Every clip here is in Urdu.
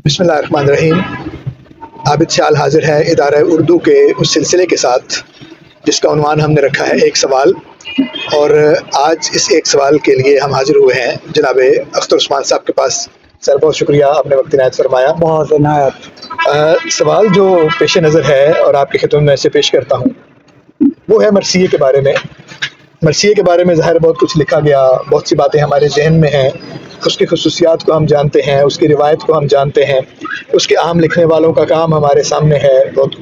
بسم اللہ الرحمن الرحیم۔ عابد سیال حاضر ہے ادارہ اردو کے اس سلسلے کے ساتھ جس کا عنوان ہم نے رکھا ہے ایک سوال، اور آج اس ایک سوال کے لیے ہم حاضر ہوئے ہیں جناب اختر عثمان صاحب کے پاس۔ سر بہت شکریہ، آپ نے وقت عنایت فرمایا۔ بہت عنایت۔ سوال جو پیش نظر ہے اور آپ کی خدمت میں سے پیش کرتا ہوں وہ ہے مرثیے کے بارے میں۔ مرثیے کے بارے میں ظاہر بہت کچھ لکھا گیا، بہت سی باتیں ہمارے ذہن میں ہیں، اس کی خصوصیات کو ہم جانتے ہیں، اس کی روایت کو ہم جانتے ہیں، اس کے عام لکھنے والوں کا کام ہمارے سامنے ہے۔ بہت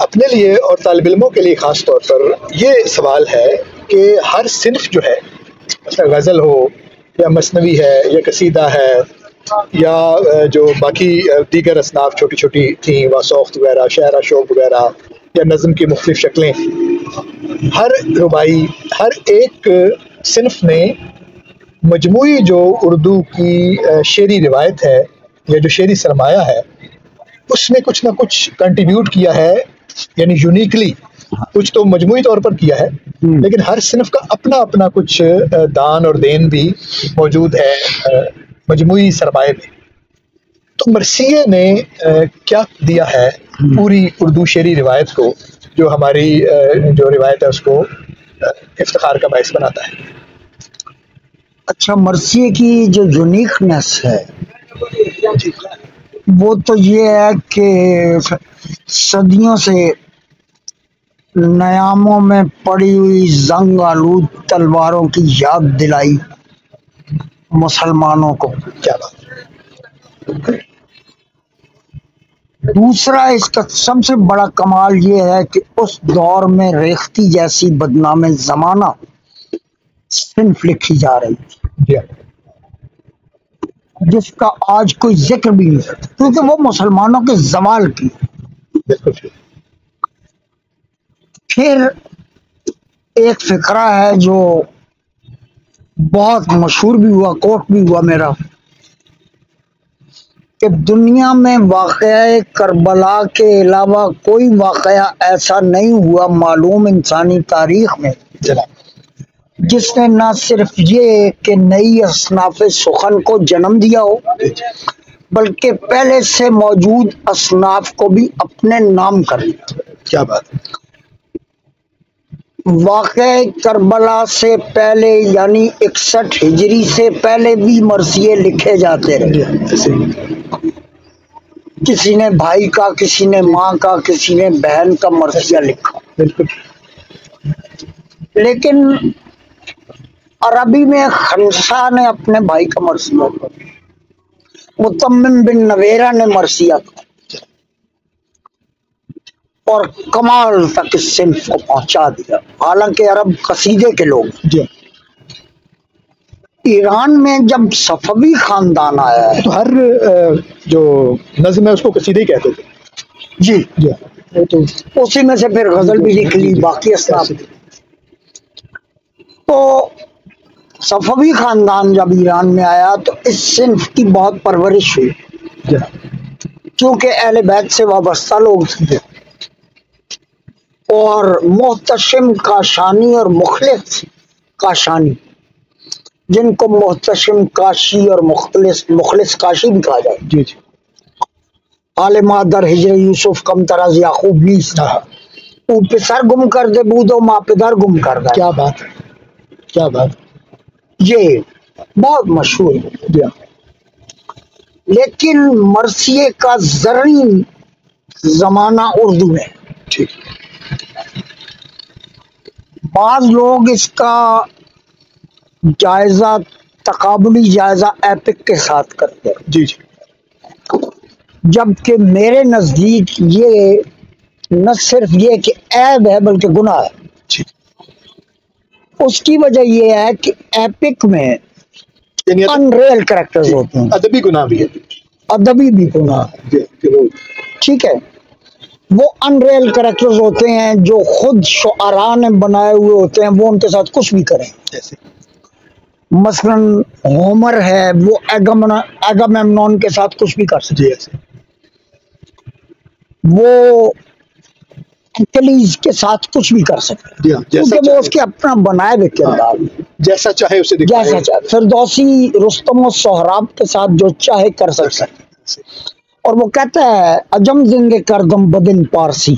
اپنے لیے اور طالب علموں کے لیے خاص طور پر یہ سوال ہے کہ ہر صنف جو ہے، مثلا غزل ہو یا مثنوی ہے یا قصیدہ ہے یا جو باقی دیگر اصناف چھوٹی چھوٹی تھیں، واسوخت وغیرہ، شعر شوق وغیرہ یا نظم کی مختلف شکلیں، ہر ربائی، ہر ایک صنف نے مجموعی جو اردو کی شعری روایت ہے یا جو شعری سرمایہ ہے اس میں کچھ نہ کچھ کنٹریبیوٹ کیا ہے، یعنی یونیکلی کچھ تو مجموعی طور پر کیا ہے، لیکن ہر صنف کا اپنا اپنا کچھ دان اور دین بھی موجود ہے مجموعی سرمایہ میں۔ تو مرثیے نے کیا دیا ہے پوری اردو شعری روایت کو، جو ہماری جو روایت ہے اس کو افتخار کا باعث بناتا ہے؟ اچھا، مرثیے کی جو یونیکنیس ہے وہ تو یہ ہے کہ صدیوں سے نیاموں میں پڑی ہوئی زنگ آلود تلواروں کی یاد دلائی مسلمانوں کو۔ کیا بات۔ دوسرا اس کا سب سے بڑا کمال یہ ہے کہ اس دور میں ریختی جیسی بدنام زمانہ صنف لکھی جا رہی تھی جس کا آج کوئی ذکر بھی نہیں کرتا، کیونکہ وہ مسلمانوں کے زوال کی۔ پھر ایک فقرہ ہے جو بہت مشہور بھی ہوا، کوٹ بھی ہوا میرا، کہ دنیا میں واقعہ کربلا کے علاوہ کوئی واقعہ ایسا نہیں ہوا معلوم انسانی تاریخ میں جس نے نہ صرف یہ کہ نئی اصناف سخن کو جنم دیا ہو بلکہ پہلے سے موجود اصناف کو بھی اپنے نام کر دیا۔ کیا بات۔ واقعہ کربلا سے پہلے یعنی 61 ہجری سے پہلے بھی مرثیے لکھے جاتے رہے۔ کسی نے بھائی کا، کسی نے ماں کا، کسی نے بہن کا مرثیہ لکھا، لیکن عربی میں خنسا نے اپنے بھائی کا مرثیہ، متمم بن نویرہ نے مرثیہ کا، اور کمال تک اس صنف کو پہنچا دیا۔ حالانکہ عرب قصیدے کے لوگ، ایران میں جب صفوی خاندان آیا ہے تو ہر جو نظم ہے اس کو قصیدہ ہی کہتے تھے۔ جی، تو اسی میں سے پھر غزل بھی لکھ لی، باقی اصناف۔ تو صفوی خاندان جب ایران میں آیا تو اس صنف کی بہت پرورش ہوئی، کیونکہ اہل بیت سے وابستہ لوگ تھے، اور محتشم کاشانی اور مخلص کاشانی، جن کو محتشم کاشی اور مخلص کاشی بھی کہا جائے، آل مادر ہجر یوسف کم تراز یعقوب نیست، او پسر گم کرده بود و ما پدر گم کرده۔ کیا بات، کیا بات، یہ بہت مشہور ہے۔ لیکن مرثیے کا زرعی زمانہ اردو میں، بعض لوگ اس کا جائزہ تقابلی جائزہ ایپک کے ساتھ کرتے ہیں، جبکہ میرے نزدیک یہ نہ صرف یہ کہ عیب ہے بلکہ گناہ ہے۔ اس کی وجہ یہ ہے کہ ایپک میں ان ریئل کریکٹرز ہوتے ہیں، ادبی گناہ بھی ہے، ادبی بھی گناہ ہے، ٹھیک ہے۔ وہ ان ریئل کریکٹرز ہوتے ہیں جو خود شعراء نے بنائے ہوئے ہوتے ہیں، وہ ان کے ساتھ کچھ بھی کریں۔ مثلا ہومر ہے، وہ ایگامemnon کے ساتھ کچھ بھی کر سکتے ہیں۔ وہ ایکچولی کے ساتھ کچھ بھی کر سکتے ہیں کیونکہ وہ اس کے اپنا بنائے ہوئے کردار، جیسا چاہے اسے دکھائے، جیسا چاہے فردوسی رستم و سہراب کے ساتھ جو چاہے کر سکتا ہے، اور وہ کہتا ہے عجم زنگ کردم بدن پارسی۔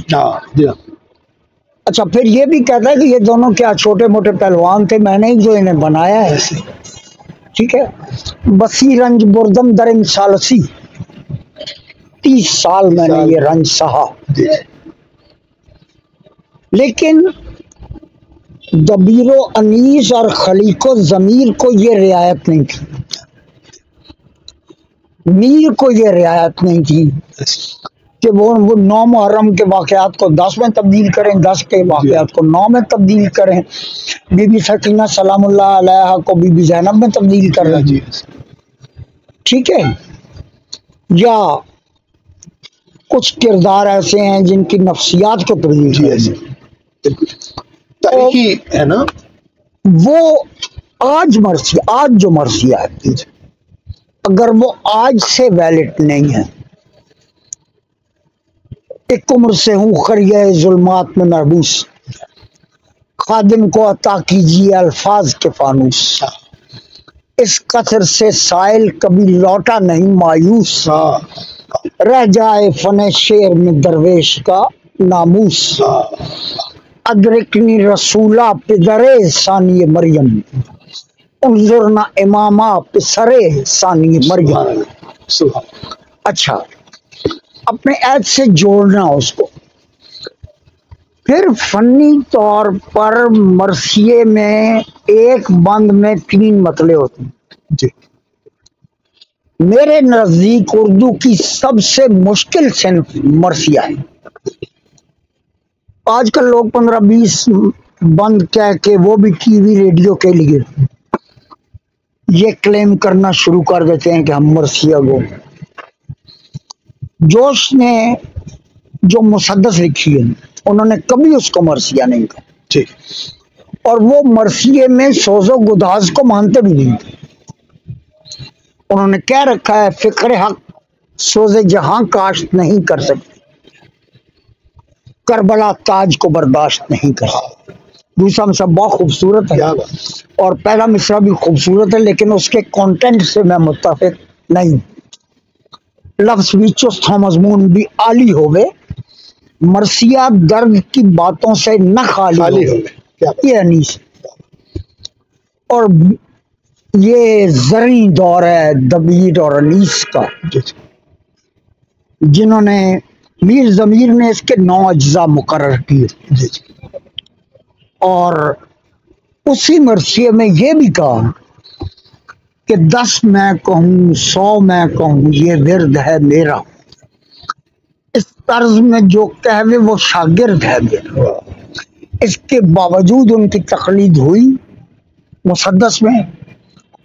اچھا پھر یہ بھی کہتا ہے کہ یہ دونوں کیا چھوٹے موٹے پہلوان تھے، میں نے جو انہیں بنایا ہے، ٹھیک ہے۔ بسی رنج بردم درم سالسی، 30 سال میں نے یہ رنج سہا، لیکن دبیر و انیس اور خلیق و ضمیر کو یہ رعایت نہیں تھی، میر کو یہ رعایت نہیں تھی کہ وہ 9 محرم کے واقعات کو 10 میں تبدیل کریں، 10 کے واقعات کو 9 میں تبدیل کریں، بی بی سکینہ سلام اللہ علیہا کو بی بی زینب میں تبدیل کریں، ٹھیک ہے۔ یا کچھ کردار ایسے ہیں جن کی نفسیات کو تبدیل تاریخی ہے نا، وہ آج جو مرثیہ ہے، اگر وہ آج سے ویلڈ نہیں ہے، ایک عمر سے ہوں خریہ ظلمات میں محبوس، خادم کو عطا کیجیے الفاظ کے فانوس، اس قطر سے سائل کبھی لوٹا نہیں مایوس، رہ جائے فن شعر میں درویش کا ناموس، ادرکنی رسولہ پدرے ثانی مریم، انظرنا امامہ پسرے ثانی مریم۔ اچھا اپنے عید سے جوڑنا اس کو، پھر فنی طور پر مرثیے میں ایک بند میں 3 مطلع ہوتے ہیں جی۔ میرے نزدیک اردو کی سب سے مشکل صنف مرثیہ ہے۔ آج کل لوگ 15-20 بند کہہ کے وہ بھی ٹی وی ریڈیو کے لیے یہ کلیم کرنا شروع کر دیتے ہیں کہ ہم مرثیہ گو۔ جوش نے جو مسدس لکھی ہے انہوں نے کبھی اس کو مرثیہ نہیں کہا، ٹھیک، اور وہ مرثیے میں سوز و گداز کو مانتے بھی نہیں تھے۔ انہوں نے کہہ رکھا ہے فکر حق سوز جہاں کاشت نہیں کر سکتی، کربلا تاج کو برداشت نہیں کر سکتی۔ دوسرا مصرع بہت خوبصورت ہے اور پہلا مصرع بھی خوبصورت ہے، لیکن اس کے کانٹینٹ سے میں متفق نہیں۔ لفظ بھی چست ہو مضمون بھی عالی ہوئے، مرثیہ درد کی باتوں سے نہ خالی ہوئے، یہ انیس۔ اور یہ زرعی دور ہے دبیر اور انیس کا، جنہوں نے میر ضمیر نے اس کے 9 اجزاء مقرر کیے، اور اسی مرثیے میں یہ بھی کہا کہ 10 میں کہوں 100 میں کہوں یہ ورد ہے میرا، اس طرز میں جو کہوے وہ شاگرد ہے میرا۔ اس کے باوجود ان کی تقلید ہوئی مسدس میں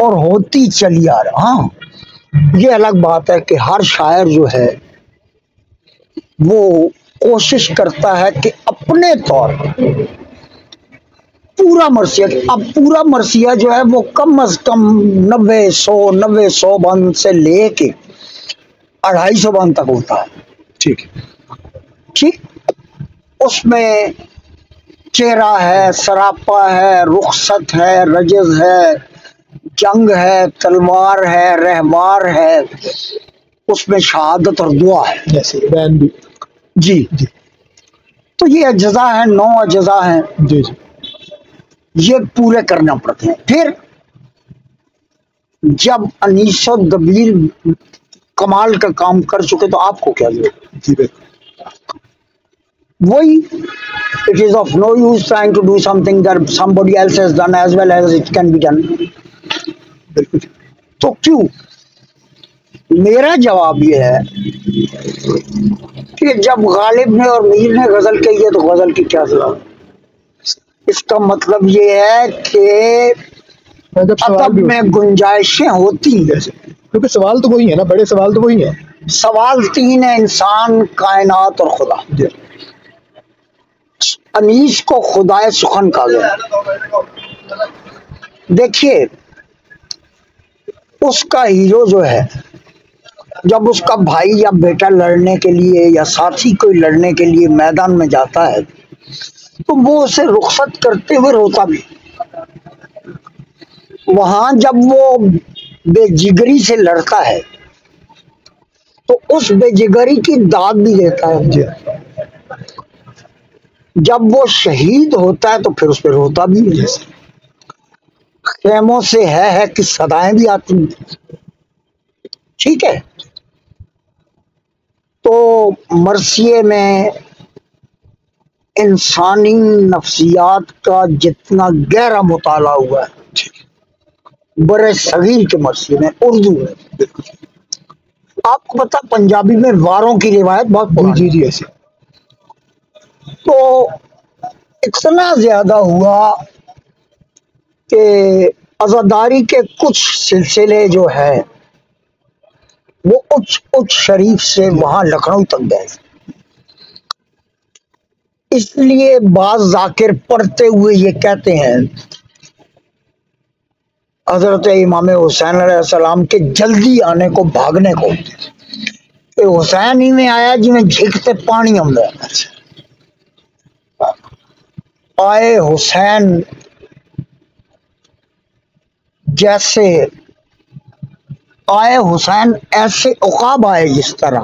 اور ہوتی چلی آ رہا۔ ہاں یہ الگ بات ہے کہ ہر شاعر جو ہے وہ کوشش کرتا ہے کہ اپنے طور پر پورا مرثیہ، اب پورا مرثیہ جو ہے وہ کم از کم 90-100 بند سے لے کے 250 بند تک ہوتا ہے، ٹھیک ٹھیک۔ اس میں چہرہ ہے، سراپا ہے، رخصت ہے، رجز ہے، جنگ ہے، تلوار ہے، رہوار ہے، اس میں شہادت اور دعا ہے، جیسے بین بھی، جی جی تو یہ اجزاء ہیں، 9 اجزاء ہیں، جی جی، یہ پورے کرنا پڑتے ہیں۔ پھر جب انیس و دبیر کمال کا کام کر چکے تو آپ کو کیا ضرورت؟ جی بالکل، وہی it is of no use trying to do something that somebody else has done as well as it can be done. بالکل تو کیوں؟ میرا جواب یہ ہے کہ جب غالب نے اور میر نے غزل کہی ہے تو غزل کی کیا ضرورت؟ اس کا مطلب یہ ہے کہ ادب میں گنجائشیں ہوتی ہیں، کیونکہ سوال تو وہی ہے نا، بڑے سوال تو وہی ہیں۔ سوال 3 ہیں، انسان، کائنات اور خدا۔ انیس کو خدائے سخن کہا گیا۔ دیکھیے اس کا ہیرو جو ہے جب اس کا بھائی یا بیٹا لڑنے کے لیے یا ساتھی کوئی لڑنے کے لیے میدان میں جاتا ہے تو وہ اسے رخصت کرتے ہوئے روتا بھی. وہاں جب وہ بے جگری سے لڑتا ہے تو اس بے جگری کی داد بھی دیتا ہے. جب وہ شہید ہوتا ہے تو پھر اس پہ روتا بھی ہے. خیموں سے ہے کہ صدائیں بھی آتی ہیں. ٹھیک ہے. تو مرثیے میں انسانی نفسیات کا جتنا گہرا مطالعہ ہوا ہے برے صغیر کے مرثیے میں اردو میں. آپ کو پتا پنجابی میں واروں کی روایت بہت پرانی. جی ایسے تو اتنا زیادہ ہوا کہ عزاداری کے کچھ سلسلے جو ہے وہ اچ شریف سے وہاں لکھنؤ تک گئے. اس لیے بعض ذاکر پڑھتے ہوئے یہ کہتے ہیں حضرت امام حسین علیہ السلام کے جلدی آنے کو بھاگنے کو کہ حسین ہی میں آیا جی میں جھکتے پانی آمدہ آئے حسین جیسے آئے حسین ایسے عقاب آئے جس طرح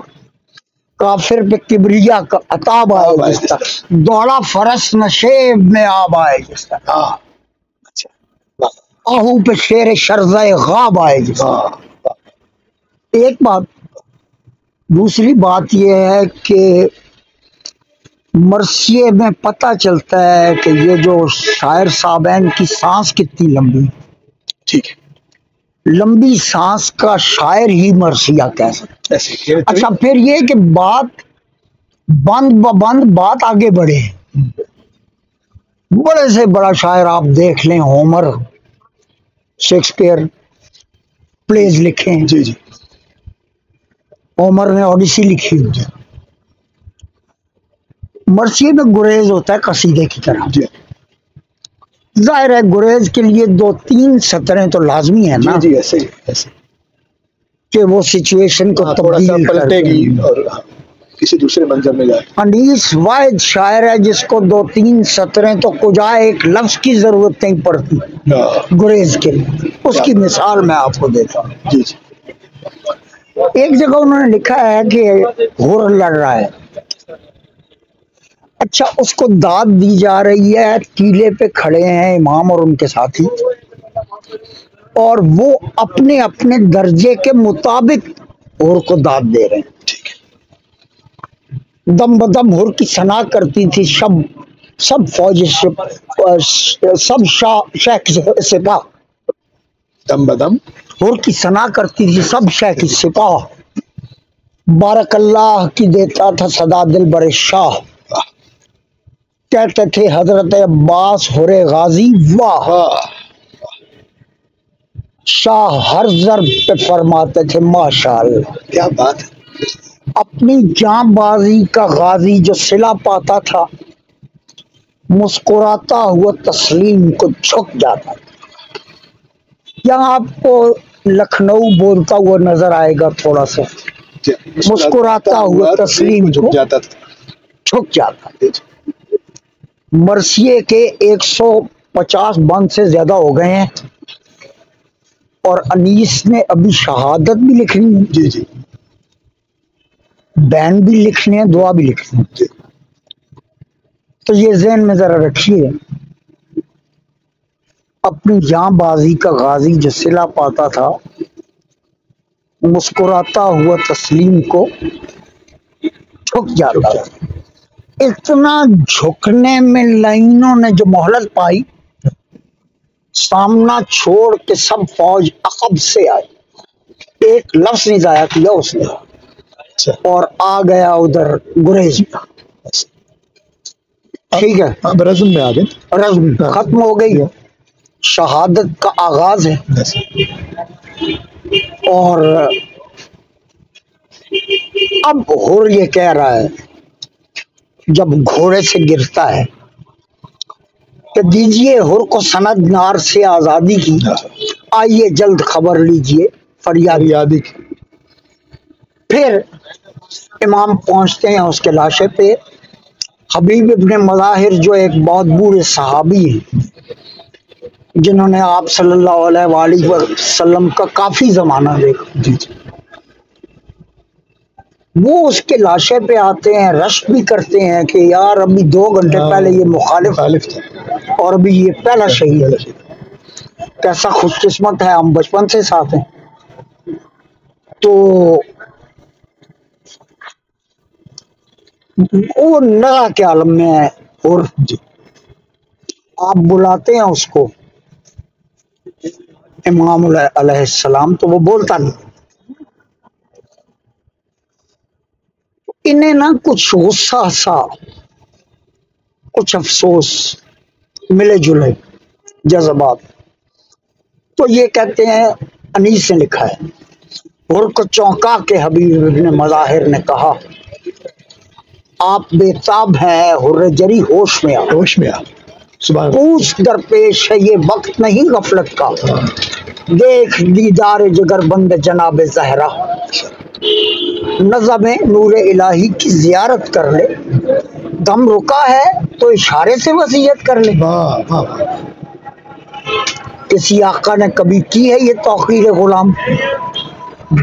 کافر پہ کبریا کا عطاب آئے جس طرح دوڑا فرس نشیب میں آب آئے جس طرح آہو پہ شیر شرزہ غاب آئے جس طرح. ایک بات. دوسری بات یہ ہے کہ مرثیے میں پتہ چلتا ہے کہ یہ جو شاعر صاحبین کی سانس کتنی لمبی. ٹھیک ہے. لمبی سانس کا شاعر ہی مرثیہ کہہ سکتا ہے. اچھا پھر یہ کہ بات بند بند بات آگے بڑھے. بڑے سے بڑا شاعر آپ دیکھ لیں ہومر شیکسپیئر پلیز لکھے ہیں. جی ہومر نے اوڈیسی لکھی. مرثیے میں گریز ہوتا ہے قصیدے کی طرح. ظاہر ہے گریز کے لیے 2-3 سطریں تو لازمی ہیں نا. جی ایسے کہ وہ سچویشن کو تبدیل پلٹے گی اور کسی دوسرے منظر میں جائے. انیس واحد شاعر ہے جس کو 2-3 سطریں تو کجا ایک لفظ کی ضرورت نہیں پڑتی گریز کے لیے. اس کی مثال میں آپ کو دیتا ہوں. جی ایک جگہ انہوں نے لکھا ہے کہ ہور لڑ رہا ہے. اچھا اس کو داد دی جا رہی ہے. ٹیلے پہ کھڑے ہیں امام اور ان کے ساتھی اور وہ اپنے اپنے درجے کے مطابق ہور کو داد دے رہے ہیں. دم بدم ہور کی ثنا کرتی تھی سب فوج سب شیخ سپاہ. دم بدم ہور کی ثنا کرتی تھی سب شیخ سپاہ. بارک اللہ کی دیتا تھا صدا دل بر شاہ. کہتے تھے حضرت عباس ہور غازی واہ. شاہ ہر ضرب پہ فرماتے تھے ماشاءاللہ. کیا بات ہے. اپنی جان بازی کا غازی جو صلہ پاتا تھا مسکراتا ہوا تسلیم کو جھک جاتا تھا. یہاں آپ کو لکھنؤ بولتا ہوا نظر آئے گا تھوڑا سا. مسکراتا ہوا تسلیم کو جھک جاتا. مرثیے کے 150 بند سے زیادہ ہو گئے ہیں اور انیس نے ابھی شہادت بھی لکھنی ہے. جی بین بھی لکھنے ہیں دعا بھی لکھنی ہے. تو یہ ذہن میں ذرا رکھیے اپنی جاں بازی کا غازی جو صلہ پاتا تھا مسکراتا ہوا تسلیم کو جھک جاتا. اتنا جھکنے میں لائنوں نے جو مہلت پائی سامنا چھوڑ کے سب فوج عقب سے آئی. ایک لفظ نہیں ضائع کیا اس نے اور آ گیا ادھر گریز. ٹھیک ہے. اب رزم میں آ گئے. رزم ختم ہو گئی. شہادت کا آغاز ہے اور اب ہور یہ کہہ رہا ہے جب گھوڑے سے گرتا ہے کہ دیجئے ہور کو سند نار سے آزادی کی. آئیے جلد خبر لیجئے فریادی. پھر امام پہنچتے ہیں اس کے لاشے پہ. حبیب ابن مظاہر جو ایک بہت بوڑھے صحابی ہیں جنہوں نے آپ صلی اللہ علیہ وآلہ وسلم کا کافی زمانہ دیکھا، وہ اس کے لاشے پہ آتے ہیں، رشک بھی کرتے ہیں کہ یار ابھی 2 گھنٹے پہلے یہ مخالف تھا اور ابھی یہ پہلا شہید ہے. کیسا خوش قسمت ہے، ہم بچپن سے ساتھ ہیں. تو وہ نگاہ کے عالم میں ہے اور آپ بلاتے ہیں اس کو امام علیہ السلام، تو وہ بولتا نہیں. انہیں نا کچھ غصہ سا، کچھ افسوس، ملے جلے جذبات. تو یہ کہتے ہیں، انیس نے لکھا ہے، اور کو چونکا کے حبیب ابن مظاہر نے کہا آپ بےتاب ہیں حر جری ہوش میں آ. ہوش میں آ. سبحان اللہ. پوچھ درپیش ہے یہ وقت نہیں غفلت کا، دیکھ دیدار جگر بند جناب زہرا. نظم نور الہی کی زیارت کر لے، دم رکا ہے تو اشارے سے وصیت کر لے. واہ واہ. کسی آقا نے کبھی کی ہے یہ توقیر غلام،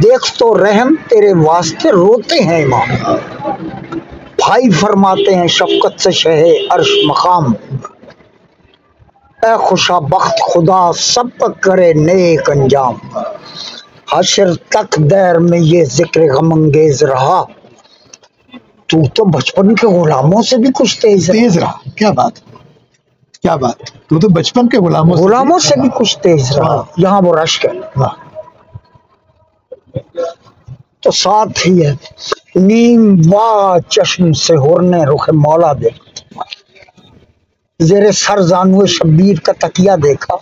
دیکھ تو رحم تیرے واسطے روتے ہیں امام. بھائی فرماتے ہیں شفقت سے شہ عرش مقام، اے خوشا بخت خدا سب تک کرے نیک انجام. حشر تک دیر میں یہ ذکر غم انگیز رہا، تو بچپن کے غلاموں سے بھی کچھ تیز رہا. کیا بات، کیا بات. تو بچپن کے غلاموں سے بھی کچھ تیز رہا. یہاں وہ رشک ہے. تو ساتھ ہی ہے نیم وا چشم سے ہورنے رخ مولا دے، زیر سر زانو شبیر کا تکیہ دیکھا،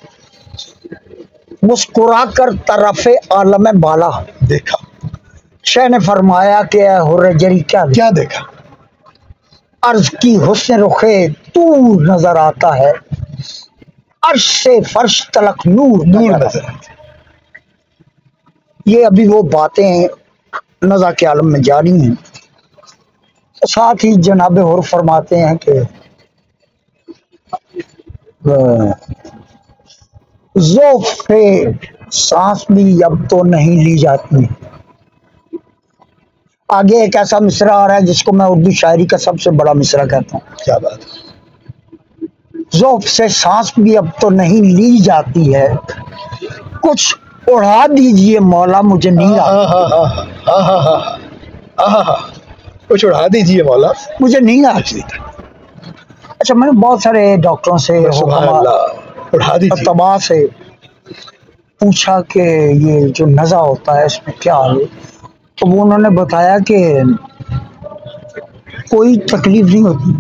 مسکرا کر طرف عالم بالا دیکھا. شہ نے فرمایا کہ اے حر جری کیا دیکھا. عرض کی حسن رخے تو نظر آتا ہے، عرش سے فرش تلک نور نظر آتا ہے. یہ ابھی وہ باتیں نزا کے عالم میں جاری ہیں. ساتھ ہی جناب حر فرماتے ہیں کہ ذوق سانس بھی اب تو نہیں لی جاتی. آگے ایک ایسا مصرع آ رہا ہے جس کو میں اردو شاعری کا سب سے بڑا مصرع کہتا ہوں. کیا بات. ذوق سے سانس بھی اب تو نہیں لی جاتی ہے، کچھ اڑا دیجئے مولا مجھے نیند کچھ اڑا دیجئے مولا مجھے نیند آتی. اچھا میں نے بہت سارے ڈاکٹروں سے طباء سے پوچھا کہ یہ جو نزع ہوتا ہے اس میں کیا حال ہے، تو وہ انہوں نے بتایا کہ کوئی تکلیف نہیں ہوتی.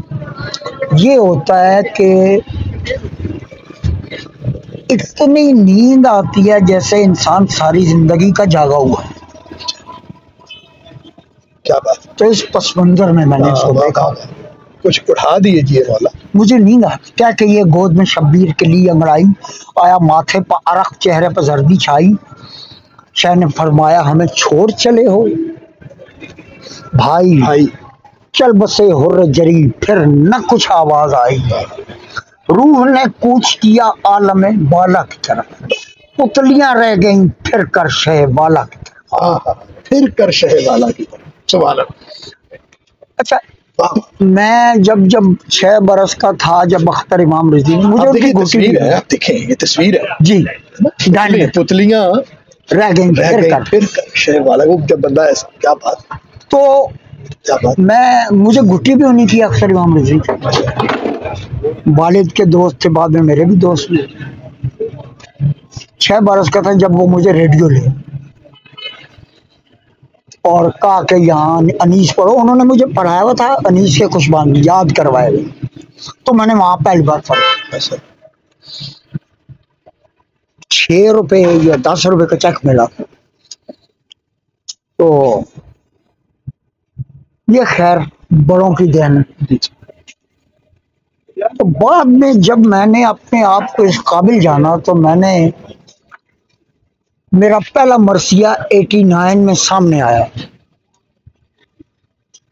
یہ ہوتا ہے کہ اتنی نیند آتی ہے جیسے انسان ساری زندگی کا جاگا ہوا ہے. کیا بات. تو اس پس منظر میں نے اس کو دیکھا. کچھ اٹھا دیجئے مولا مجھے نیند آتی. کیا کہ یہ گود میں شبیر کے لیے انگڑائی، آیا ماتھے پر عرق چہرے پر زردی چھائی. شاہ نے فرمایا ہمیں چھوڑ چلے ہو بھائی، چل بسے حر جری پھر نہ کچھ آواز آئی. روح نے کوچ کیا عالم بالا کی طرف، پتلیاں رہ گئیں پھر کر شہ والا کی طرف. پھر کر شہ والا کی طرف. سبحان اللہ. اچھا میں جب 6 برس کا تھا، جب اختر امام رضوی مجھے تصویر ہے، آپ دیکھیں یہ تصویر ہے جی، پتلیاں رہ گئیں پھر کر شہ والا. وہ جب بندہ ایسا، کیا بات. تو مجھے گھٹی بھی ہونی تھی اختر امام رضوی. والد کے دوست تھے، بعد میں میرے بھی دوست ہوئے. 6 برس کا تھا جب وہ مجھے ریڈیو لے اور کہا کہ یہاں انیس پڑھو. انہوں نے مجھے پڑھایا ہوا تھا انیس کے کچھ بات یاد کروائے ہوئے، تو میں نے وہاں پہلی بار پڑھا. 6 روپے یا 10 روپے کا چیک ملا. تو یہ خیر بڑوں کی دین. تو بعد میں جب میں نے اپنے آپ کو اس قابل جانا تو میں نے میرا پہلا مرثیہ 89 میں سامنے آیا.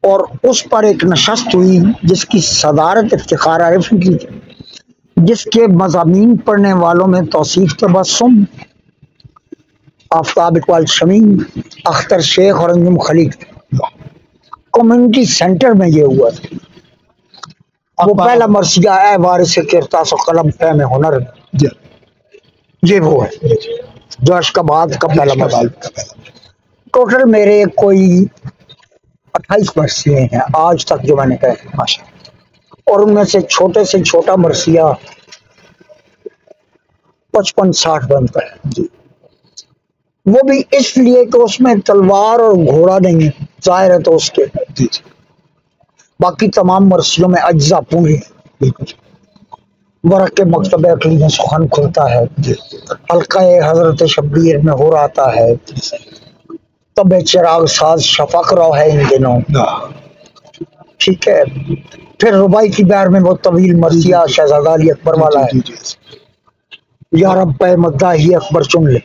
اور اس پر ایک نشست ہوئی جس کی صدارت افتخار عارف کی تھی، جس کے مضامین پڑھنے والوں میں توصیف تبسم، آفتاب اقبال شمیم، اختر شیخ اور انجم خلیق تھے۔ کمیونٹی سینٹر میں یہ ہوا تھا۔ وہ پہلا مرثیہ اے وارث کرتاس و قلم فہم ہنر، یہ وہ ہے جو اشکباد کا پہلا مرثیہ۔ ٹوٹل میرے کوئی 28 مرثیے ہیں آج تک جو میں نے کہا، اور ان میں سے چھوٹے سے چھوٹا مرثیہ 55-60 بنتا ہے، وہ بھی اس لیے کہ اس میں تلوار اور گھوڑا نہیں ہے، ظاہر ہے تو اس کے باقی تمام مرثیوں میں اجزا پورے ہیں۔ ورق کے مکتب عقلی میں سخن کھلتا ہے، حلقہ حضرت شبیر میں ہو رہتا ہے، طب چراغ ساز شفق رو ہے ان دنوں، ٹھیک ہے۔ پھر ربائی کی بہر میں وہ طویل مرثیہ شہزادہ علی اکبر والا ہے، یا رب پہ مدہ ہی اکبر چن لے،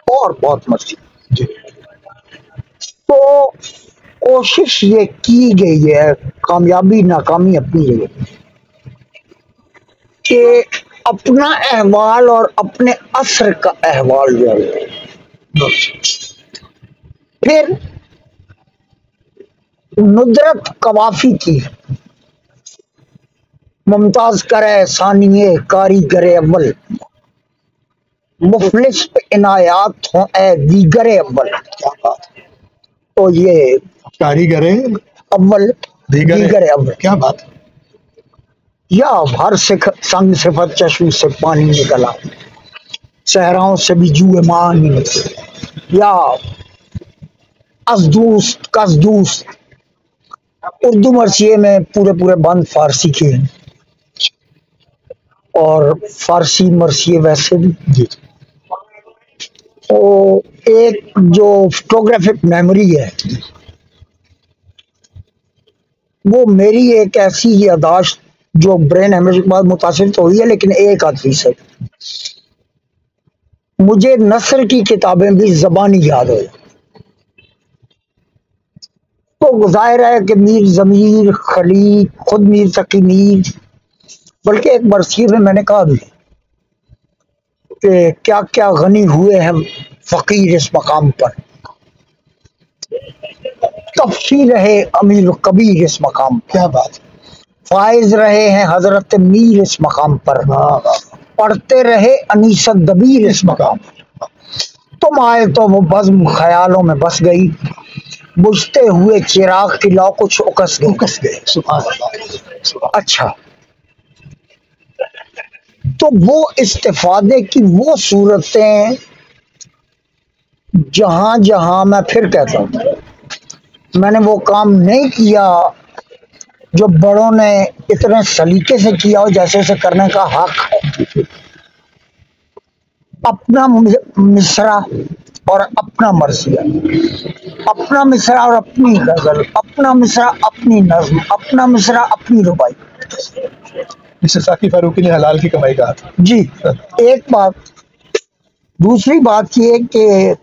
اور بہت مرثیہ۔ تو کوشش یہ کی گئی ہے، کامیابی ناکامی اپنی جگہ، کہ اپنا احوال اور اپنے عصر کا احوال جو ہے، پھر ندرت قوافی کی ممتاز کرے ثانیے کاریگر اول، مفلس پہ عنایات ہوں اے دیگر اول۔ تو یہ کاریگر اول دیگر اول، کیا بات، یا ہر سنگ صفت چشم سے پانی نکلا، صحراؤں سے بھی جوئے مان نکلا، یا از دوست کز دوست۔ اردو مرثیے میں پورے بند فارسی کے ہیں، اور فارسی مرثیے ویسے بھی۔ تو ایک جو فوٹوگرافک میموری ہے، وہ میری ایک ایسی یاداشت جو برین ہیمریج کے بعد متاثر تو ہوئی ہے، لیکن ایک آدھ سے مجھے نثر کی کتابیں بھی زبانی یاد ہوئی۔ تو ظاہر ہے کہ میر ضمیر خلیق، خود میر تقی میر، بلکہ ایک مرثیے میں نے کہا بھی کہ کیا کیا غنی ہوئے ہیں فقیر اس مقام پر، تفصیل رہے امیر کبیر اس مقام پر، کیا بات، فائز رہے ہیں حضرت میر اس مقام پر، پڑھتے رہے انیست دبیر اس مقام پر۔ تم آئے تو وہ بزم خیالوں میں بس گئی، بجھتے ہوئے چراغ کی لو کچھ اکس گئے۔ سبحان اللہ۔ اچھا، تو وہ استفادے کی وہ صورتیں جہاں جہاں میں پھر کہتا ہوں میں نے وہ کام نہیں کیا جو بڑوں نے اتنے سلیقے سے کیا ہو جیسے اسے کرنے کا حق ہے۔ اپنا مصرع اور اپنا مرثیہ، اپنا مصرع اور اپنی غزل، اپنا مصرع اپنی نظم، اپنا مصرع اپنی ربائی، جسے ساقی فاروقی نے حلال کی کمائی کہا تھا۔ جی ایک بات۔ دوسری بات یہ کہ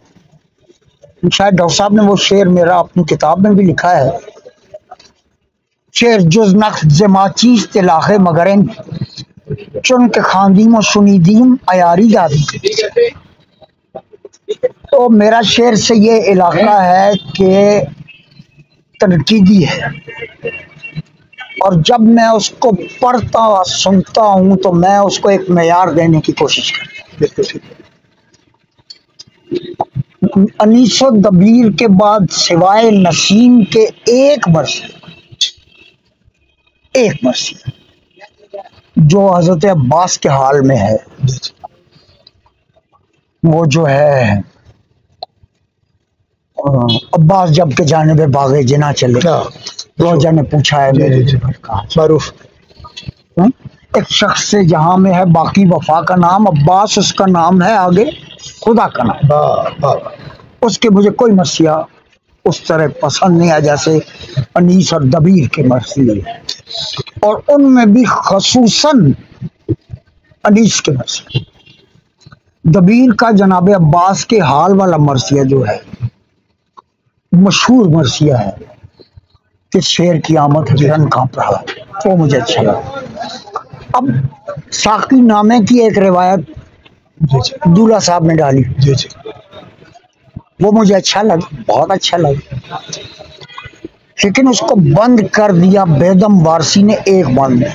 شاید ڈاکٹر صاحب نے وہ شعر میرا اپنی کتاب میں بھی لکھا ہے، شعر جز نقد ماچیز تلاخے مگرن چن کے خاندیم و شنیدیم عیاری دادی۔ تو میرا شعر سے یہ علاقہ ہے کہ تنقیدی ہے، اور جب میں اس کو پڑھتا سنتا ہوں تو میں اس کو ایک معیار دینے کی کوشش کرتا ہوں۔ انیس و دبیر کے بعد سوائے نسیم کے ایک مرثیہ جو حضرت عباس کے حال میں ہے، وہ جو ہے عباس جب کے جانب باغ جنا چلے، روجہ نے پوچھا ہے میرے معروف ایک شخص سے جہاں میں ہے باقی وفا کا نام، عباس اس کا نام ہے، آگے خدا کا نام۔ اس کے مجھے کوئی مرثیہ اس طرح پسند نہیں آیا جیسے انیس اور دبیر کے مرثیے، اور ان میں بھی خصوصاً انیس کے مرثیے۔ دبیر کا جناب عباس کے حال والا مرثیہ جو ہے مشہور مرثیہ ہے، کہ شیر کی آمد ہجرن کانپ رہا، وہ مجھے اچھا لگا۔ اب ساقی نامے کی ایک روایت جی جی دولہ صاحب نے ڈالی، جی جی وہ مجھے اچھا لگا، بہت اچھا لگا، لیکن اس کو بند کر دیا بیدم وارسی نے ایک بند میں۔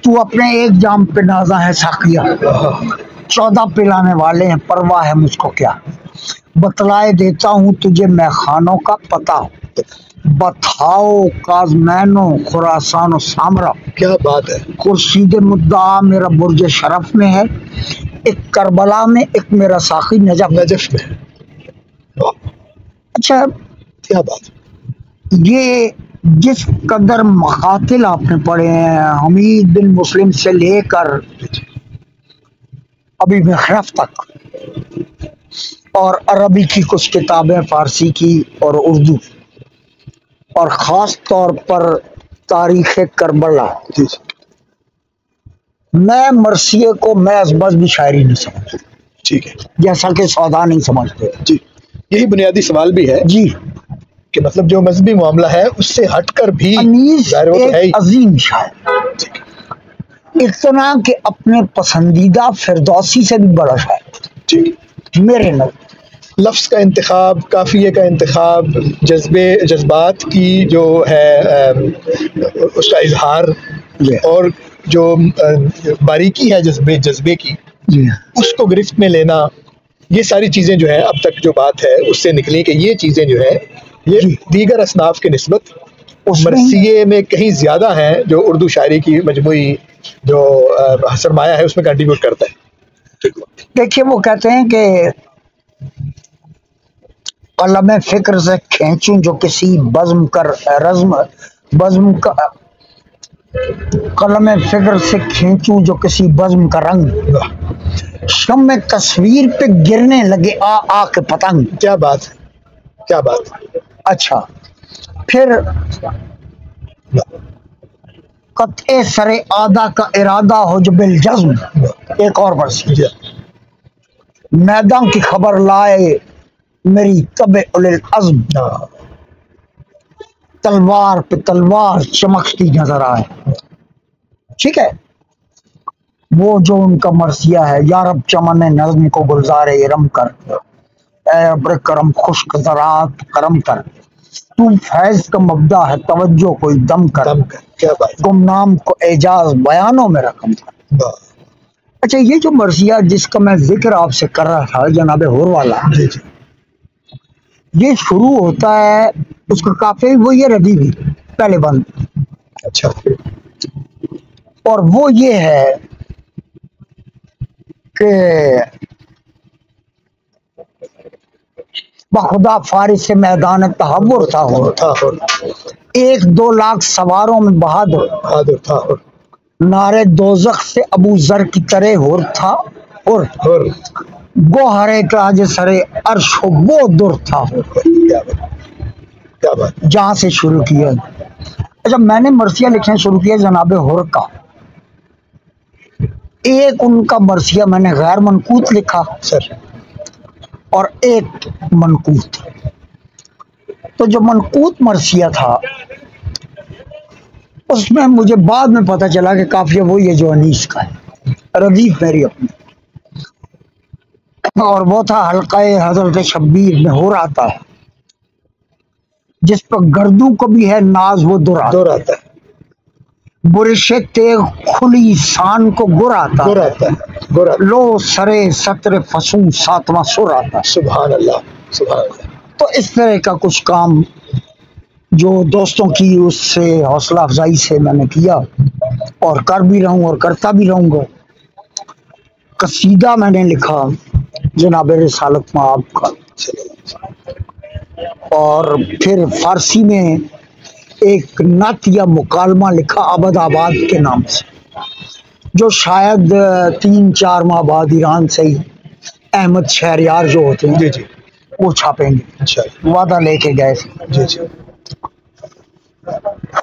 تو اپنے ایک جام پہ نازا ہے ساقیہ، 14 پلانے والے ہیں، پرواہ ہے مجھ کو کیا، بتلائے دیتا ہوں تجھے میں خانوں کا پتہ، بتھاؤ کازمینو خراسان و سامرا، کیا بات ہے، خورشید مدعا میرا برج شرف میں ہے، ایک کربلا میں، ایک میرا ساقی نجف میں۔ نجف میں، اچھا کیا بات، یہ جس قدر مقاتل آپ نے پڑھے ہیں حمید بن مسلم سے لے کر ابھی مخرف تک، اور عربی کی کچھ کتابیں فارسی کی اور اردو، اور خاص طور پر تاریخ کربلا، جی جی میں مرثیے کو محض مذہبی شاعری نہیں سمجھتا، ٹھیک ہے جیسا کہ سودا نہیں سمجھتے جی، یہی بنیادی سوال بھی ہے جی۔ کہ مطلب جو مذہبی معاملہ ہے اس سے ہٹ کر بھی انیس ظاہر وہ تو ہے ہی، ایک عظیم شاعر، اتنا کہ اپنے پسندیدہ فردوسی سے بھی بڑا شاعر ٹھیک، میرے نظر۔ لفظ کا انتخاب، قافیے کا انتخاب، جذبات کی جو ہے اس کا اظہار، اور جو باریکی ہے جذبے کی، جی اس کو گرفت میں لینا، یہ ساری چیزیں جو ہے اب تک جو بات ہے اس سے نکلی کہ یہ چیزیں جو ہے یہ دیگر اصناف کے نسبت مرثیے میں کہیں زیادہ ہیں، جو اردو شاعری کی مجموعی جو سرمایہ ہے اس میں کنٹریبیوٹ کرتا ہے۔ دیکھیے وہ کہتے ہیں کہ قلم فکر سے کھینچوں جو کسی بزم کر بزم کا، قلم فکر سے کھینچوں جو کسی بزم کا رنگ، شم میں تصویر پہ گرنے لگے آ آ کے پتنگ۔ کیا بات ہے، کیا بات ہے، اچھا پھر قطع سر آدھا کا ارادہ ہو جو بالجزم، ایک اور برسی، میدان کی خبر لائے میری طبع العزم، تلوار پہ تلوار چمکتی نظر آئے، ٹھیک ہے۔ وہ جو ان کا مرثیہ ہے، یارب چمن نظم کو گلزار ارم کر، اے ابر کرم خشک زراعت کرم کر، تو فیض کا مبدا ہے توجہ کوئی دم کر، کیا بات، گمنام کو اعجاز بیانوں میں رقم کر۔ اچھا یہ جو مرثیہ جس کا میں ذکر آپ سے کر رہا تھا جناب ہور والا، جی جی یہ شروع ہوتا ہے اس کا کافی وہ یہ ردی بھی پہلے بند، اچھا، اور وہ یہ ہے کہ بخدا فارس سے میدان تحور تھا ہو، ایک دو لاکھ سواروں میں بہادر تھا، نعرے دوزخ سے ابو ذر کی طرح ہور تھا، اور گوہرے کا سرے عرش ہو وہ در تھا ہو، جہاں سے شروع کیا۔ اچھا میں نے مرثیہ لکھنا شروع کیا جناب ہور کا، ایک ان کا مرثیہ میں نے غیر منقوط لکھا سر، اور ایک منقوط، تو جو منقوط مرثیہ تھا اس میں مجھے بعد میں پتا چلا کہ قافیہ وہ یہ جو انیس کا ہے، ردیف میری اپنی، اور وہ تھا حلقہ حضرت شبیر میں ہو رہا ہے، جس پر گردوں کو بھی ہے ناز وہ دور آتا ہے، برش تیغ کھلی سان کو گر آتا ہے، لو سرے سطر فسوں ساتواں سر آتا ہے، سبحان اللہ، سبحان اللہ۔ تو اس طرح کا کچھ کام جو دوستوں کی اس سے حوصلہ افزائی سے میں نے کیا، اور کر بھی رہا ہوں اور کرتا بھی رہوں گا۔ قصیدہ میں نے لکھا جناب رسالت مآب کا، اور پھر فارسی میں ایک نعت یا مکالمہ لکھا ابد آباد کے نام سے، جو شاید 3-4 ماہ بعد ایران سے ہی احمد شہریار جو ہوتے ہیں جی وہ چھاپیں گے، وعدہ لے کے گئے تھے۔ جی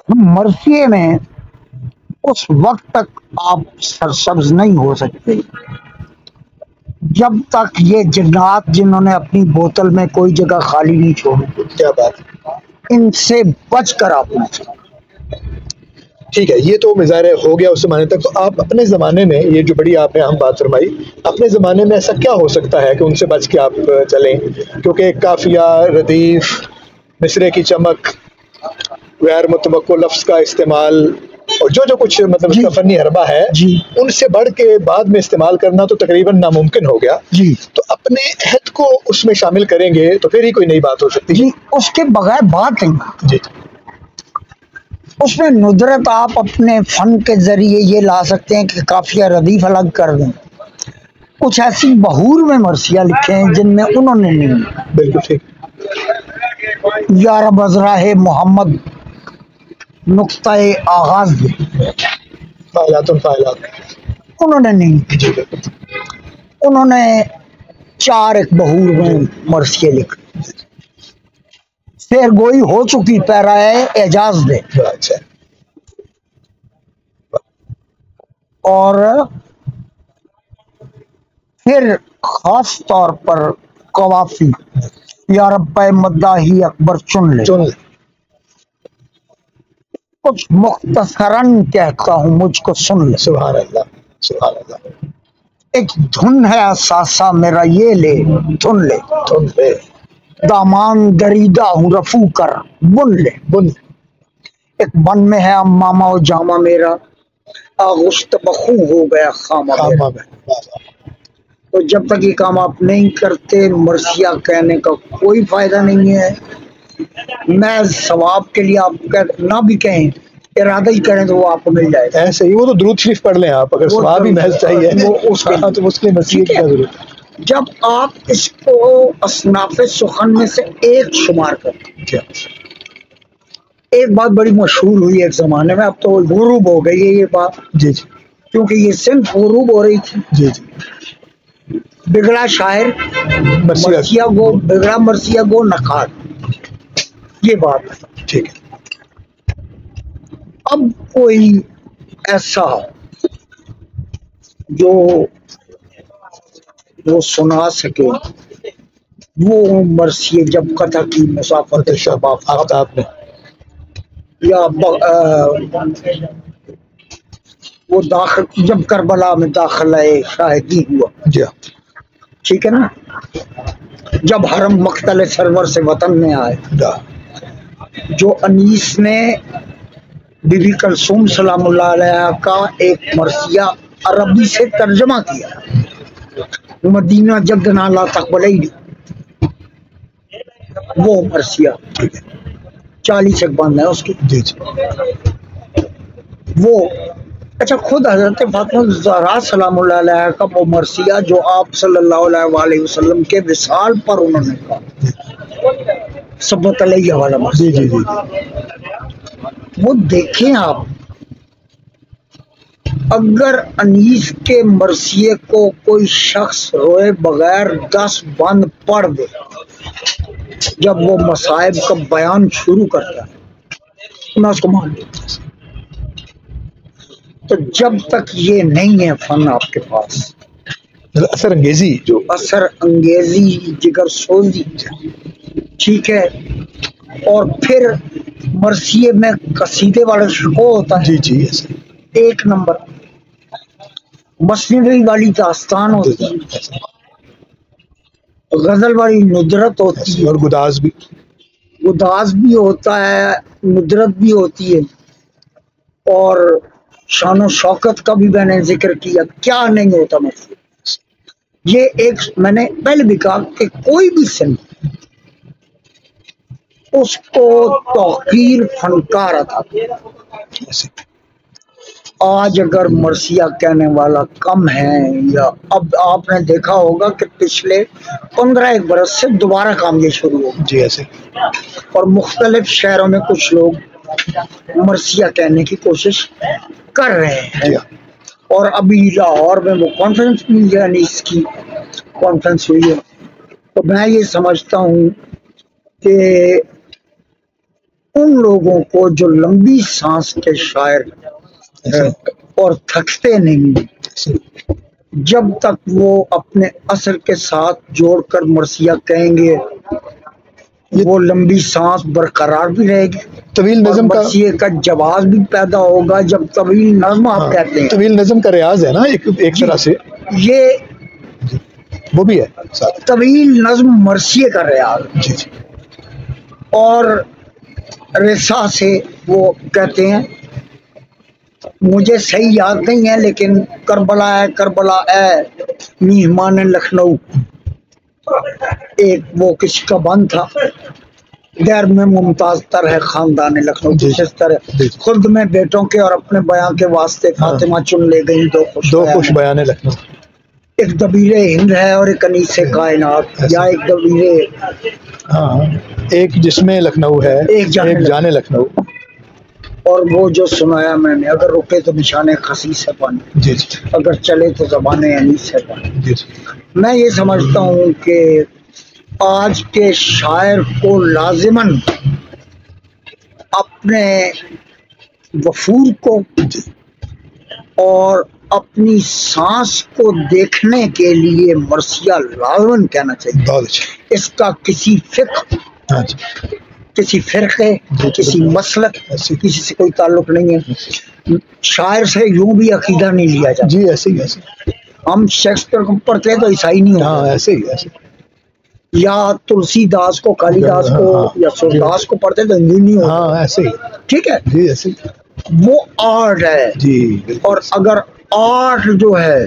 مرثیے میں اس وقت تک آپ سرسبز نہیں ہو سکتے جب تک یہ جنات جنہوں نے اپنی بوتل میں کوئی جگہ خالی نہیں چھوڑی، کیا بات، ان سے بچ کر آپ ٹھیک ہے، یہ تو ظاہر ہو گیا اس زمانے تک. تو آپ اپنے زمانے میں یہ جو بڑی آپ نے اہم بات فرمائی، اپنے زمانے میں ایسا کیا ہو سکتا ہے کہ ان سے بچ کے آپ چلیں؟ کیونکہ قافیہ، ردیف، مصرے کی چمک، غیر متوقع لفظ کا استعمال اور جو کچھ مطلب اس کا فنی حربہ ہے، ان سے بڑھ کے بعد میں استعمال کرنا تو تقریباً ناممکن ہو گیا. تو اپنے عہد کو اس میں شامل کریں گے تو پھر ہی کوئی نئی بات ہو سکتی ہے. اس کے بغیر بات نہیں. جی اس میں ندرت آپ اپنے فن کے ذریعے یہ لا سکتے ہیں کہ قافیہ ردیف الگ کر دیں. کچھ ایسی بہور میں مرثیہ لکھے ہیں جن میں انہوں نے نہیں. بالکل ٹھیک. یا رب ازراہ محمد نقطہ آغاز دے، فاعلات انہوں نے نہیں. انہوں نے 4 ایک بہور میں مرثیے لکھے. پھر گوئی ہو چکی پیرا ہے اعجاز دے. اور پھر خاص طور پر قوافی یا رب مداحی اکبر چن لے. کچھ مختصراً کہتا ہوں مجھ کو سن لے. سبحان اللہ سبحان اللہ. ایک دھن ہے اساسا میرا یہ لے دھن لے، دامان دریدہ ہوں رفو کر بن لے. ایک بن میں ہے امامہ و جامہ میرا، آغشت بخو ہو گیا خامہ میرا. تو جب تک یہ کام آپ نہیں کرتے مرثیہ کہنے کا کوئی فائدہ نہیں ہے. میں ثواب کے لیے آپ نہ بھی کہیں، ارادہ ہی کریں تو وہ آپ کو مل جائے گا. ایسے ہی وہ تو درود شریف پڑھ لیں آپ، اگر ثواب ہی محض چاہیے تو اس کے مرثیے کی کیا ضرورت ہے. جب آپ اس کو اصناف سخن میں سے ایک شمار کرتے. ایک بات بڑی مشہور ہوئی ایک زمانے میں، اب تو غروب ہو گئی ہے یہ بات. جی کیونکہ یہ صرف غروب ہو رہی تھی. جی بگڑا شاعر مرثیہ گو، بگڑا مرثیہ گو نخار، یہ بات ہے. ٹھیک ہے. اب کوئی ایسا جو وہ سنا سکے وہ مرثیے جب قطع کی مسافت شباب آفتاب نے، یا وہ داخل جب کربلا میں داخلہ شاہدی ہوا. ٹھیک ہے نا، جب حرم مقتل سرور سے وطن میں آئے، جو انیس نے بی بی کلثوم سلام اللہ علیہ کا ایک مرثیہ عربی سے ترجمہ کیا، مدینہ جد نالا تقبلی، وہ مرثیہ 40 ایک بند ہے اس کی. وہ اچھا خود حضرت فاطمہ زہرا سلام اللہ علیہ کا وہ مرثیہ جو آپ صلی اللہ علیہ وآلہ وسلم کے وصال پر انہوں نے کہا سبت علیہ والا مرثیہ. وہ دیکھیں آپ، اگر انیس کے مرثیے کو کوئی شخص روئے بغیر 10 بند پڑھ دے جب وہ مصائب کا بیان شروع کرتا ہے، میں اس کو مان لیتا. تو جب تک یہ نہیں ہے فن آپ کے پاس، اثر انگیزی، جو اثر انگیزی، جگر سوزی، ٹھیک ہے. اور پھر مرثیے میں قصیدے والا شکو ہوتا ہے. جی ایک نمبر. مثنوی والی داستان ہوتی ہے، غزل والی ندرت ہوتی ہے، اور گداز بھی ہوتا ہے، ندرت بھی ہوتی ہے، اور شان و شوکت کا بھی میں نے ذکر کیا. کیا نہیں ہوتا مرثیہ. یہ ایک میں نے پہلے بھی کہا کہ کوئی بھی سن اس کو توقیر فنکار عطا. آج اگر مرثیہ کہنے والا کم ہے، یا اب آپ نے دیکھا ہوگا کہ پچھلے 15 برس سے دوبارہ کام یہ شروع ہو گیا. جی ایسے. اور مختلف شہروں میں کچھ لوگ مرثیہ کہنے کی کوشش کر رہے ہیں. اور ابھی لاہور میں وہ کانفرنس بھی ہے، انیس کی کانفرنس ہوئی ہے. تو میں یہ سمجھتا ہوں کہ ان لوگوں کو جو لمبی سانس کے شاعر اور تھکتے نہیں، جب تک وہ اپنے اثر کے ساتھ جوڑ کر مرثیہ کہیں گے وہ لمبی سانس برقرار بھی رہے گی، طویل نظم کا مرثیے کا جواز بھی پیدا ہوگا. جب طویل نظم آپ کہتے ہیں، طویل نظم کا ریاض ہے نا ایک طرح سے، یہ وہ بھی ہے ساتھ. طویل نظم مرثیے کا ریاض. جی جی اور رسا سے وہ کہتے ہیں، مجھے صحیح یاد نہیں ہے لیکن کربلا ہے کربلا ہے میہمان لکھنؤ، ایک وہ کسی کا بند تھا، غیر میں ممتاز تر ہے خاندان لکھنؤ، اس طرح خود میں بیٹوں کے اور اپنے بیاں کے واسطے فاطمہ چن لے گئی دو خوش بیان لکھنؤ. ایک دبیر ہند ہے اور ایک انیس کائنات، یا ایک دبیر، ہاں ایک جسم لکھنؤ ہے ایک جانے لکھنؤ. اور وہ جو سنایا میں نے، اگر رکے تو نشانے خسیس ہے پانی، جی جی اگر چلے تو زبان انیس ہے پانی. جی جی. میں یہ سمجھتا ہوں کہ آج کے شاعر کو لازماً اپنے وفور کو اور اپنی سانس کو دیکھنے کے لیے مرثیہ لازماً کہنا چاہیے. بہت اچھا. اس کا کسی فقہ، کسی فرقے، کسی مسلک، کسی سے کوئی تعلق نہیں ہے. شاعر سے یوں بھی عقیدہ نہیں لیا جاتا. جی ایسے ہی ایسے ہم شیکسپیئر کو پڑھتے ہیں تو عیسائی نہیں ہوتے. ہاں ایسے ہی ایسے. یا تلسی داس کو، کالی داس کو یا سرداس کو پڑھتے تو ہندو نہیں ہوتے. ہاں ایسے ہی. ٹھیک ہے، جی ایسے ہی. وہ آرٹ ہے. جی. اور اگر آرٹ جو ہے،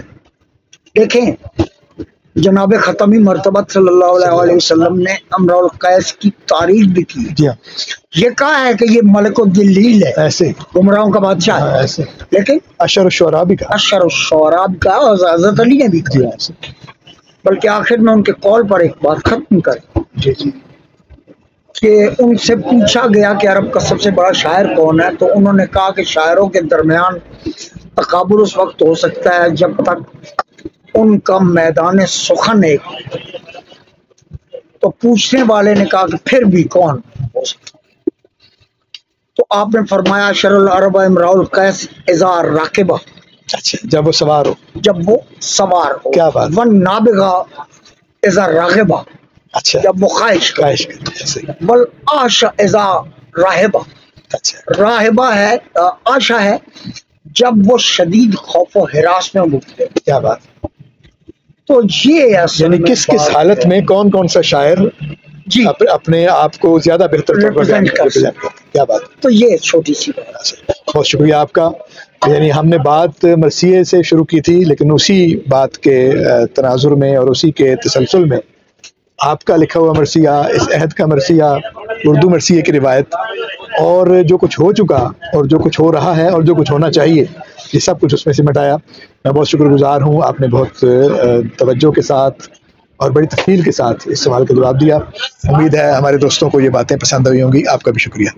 دیکھیں جناب ختمی مرتبہ صلی اللہ علیہ وسلم نے امرؤ القیس کی تعریف بھی کی. جی ہاں. یہ کہا ہے کہ یہ ملک الدلیل ہے، ایسے گمراہوں کا بادشاہ ہے. ایسے. لیکن اشر الشعراء بھی کہا. اشر الشعراء بھی کہا اور حضرت علی نے بھی جی کہا. ایسے. بلکہ آخر میں ان کے قول پر ایک بات ختم کر جی جی کہ ان سے پوچھا گیا کہ عرب کا سب سے بڑا شاعر کون ہے، تو انہوں نے کہا کہ شاعروں کے درمیان تقابل اس وقت ہو سکتا ہے جب تک ان کا میدان سخن ایک. تو پوچھنے والے نے کہا کہ پھر بھی کون ہو سکتا؟ تو آپ نے فرمایا شر العرب امرؤ القیس اذا راکبہ. اچھا جب وہ سوار ہو. جب وہ سوار ہو. کیا بات. ون نابغہ اذا راغبہ. اچھا جب وہ خواہش بل آشا اذا راہبہ. اچھا راہبہ ہے، آشا ہے جب وہ شدید خوف و ہراس میں مبتلا. کیا بات. تو یہ یعنی کس کس حالت میں کون کون سا شاعر جی اپنے آپ کو زیادہ بہتر کیا بات. تو یہ چھوٹی سی بات. بہت شکریہ آپ کا. یعنی ہم نے بات مرثیے سے شروع کی تھی، لیکن اسی بات کے تناظر میں اور اسی کے تسلسل میں آپ کا لکھا ہوا مرثیہ، اس عہد کا مرثیہ، اردو مرثیے کی روایت، اور جو کچھ ہو چکا اور جو کچھ ہو رہا ہے اور جو کچھ ہونا چاہیے، یہ سب کچھ اس میں سمٹایا. میں بہت شکر گزار ہوں. آپ نے بہت توجہ کے ساتھ اور بڑی تفصیل کے ساتھ اس سوال کا جواب دیا. امید ہے ہمارے دوستوں کو یہ باتیں پسند آئی ہوں گی. آپ کا بھی شکریہ.